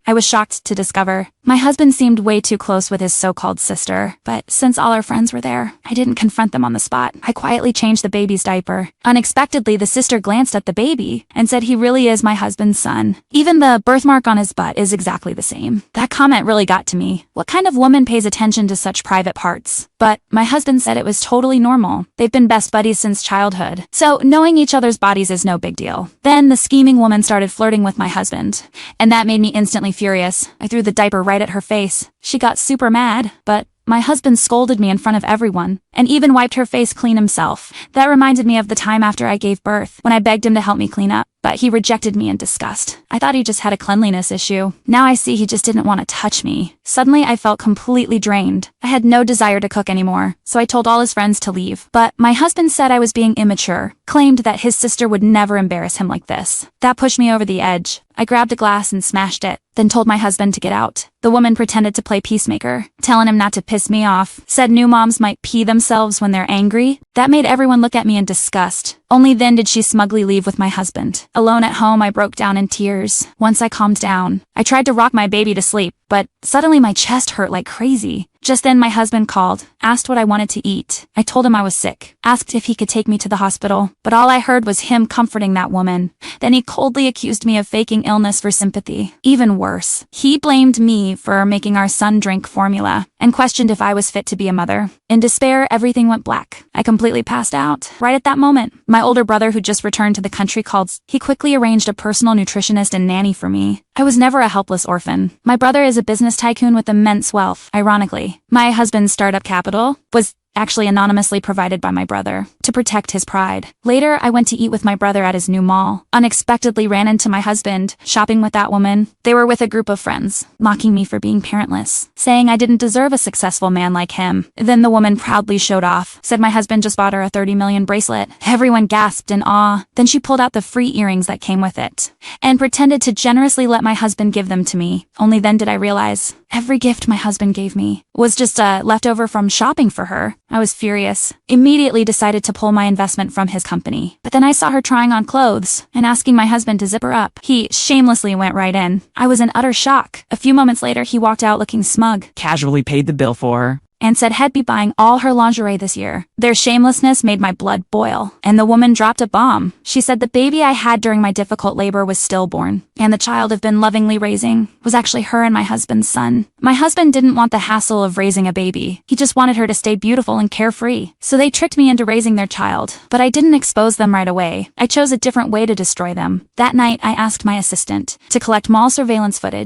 I was shocked to discover my husband seemed way too close with his so-called sister, but since all our friends were there, I didn't confront them on the spot. I quietly changed the baby's diaper. Unexpectedly, the sister glanced at the baby and said he really is my husband's son. Even the birthmark on his butt is exactly the same. That comment really got to me. What kind of woman pays attention to such private parts? But my husband said it was totally normal. They've been best buddies since childhood, so knowing each other's bodies is no big deal. Then the scheming woman started flirting with my husband, and that made me instantly furious. I threw the diaper right at her face. She got super mad, but my husband scolded me in front of everyone, and even wiped her face clean himself. That reminded me of the time after I gave birth, when I begged him to help me clean up, but he rejected me in disgust. I thought he just had a cleanliness issue. Now I see he just didn't want to touch me. Suddenly I felt completely drained. I had no desire to cook anymore, so I told all his friends to leave. But my husband said I was being immature, claimed that his sister would never embarrass him like this. That pushed me over the edge. I grabbed a glass and smashed it, then told my husband to get out. The woman pretended to play peacemaker, telling him not to piss me off, said new moms might pee themselves when they're angry. That made everyone look at me in disgust. Only then did she smugly leave with my husband. Alone at home, I broke down in tears. Once I calmed down, I tried to rock my baby to sleep, but suddenly my chest hurt like crazy. Just then my husband called, asked what I wanted to eat. I told him I was sick, asked if he could take me to the hospital, but all I heard was him comforting that woman. Then he coldly accused me of faking illness for sympathy. Even worse, he blamed me for making our son drink formula and questioned if I was fit to be a mother. In despair, everything went black. I completely passed out. Right at that moment, my older brother who just returned to the country called. He quickly arranged a personal nutritionist and nanny for me. I was never a helpless orphan. My brother is a business tycoon with immense wealth, ironically. My husband's startup capital was actually anonymously provided by my brother to protect his pride. Later, I went to eat with my brother at his new mall. Unexpectedly ran into my husband, shopping with that woman. They were with a group of friends, mocking me for being parentless, saying I didn't deserve a successful man like him. Then the woman proudly showed off, said my husband just bought her a 30 million bracelet. Everyone gasped in awe. Then she pulled out the free earrings that came with it, and pretended to generously let my husband give them to me. Only then did I realize every gift my husband gave me was just a leftover from shopping for her. I was furious, immediately decided to pull my investment from his company. But then I saw her trying on clothes and asking my husband to zip her up. He shamelessly went right in. I was in utter shock. A few moments later, he walked out looking smug, casually paid the bill for her, and said he'd be buying all her lingerie this year. Their shamelessness made my blood boil, and the woman dropped a bomb. She said the baby I had during my difficult labor was stillborn, and the child I've been lovingly raising was actually her and my husband's son. My husband didn't want the hassle of raising a baby. He just wanted her to stay beautiful and carefree. So they tricked me into raising their child, but I didn't expose them right away. I chose a different way to destroy them. That night, I asked my assistant to collect mall surveillance footage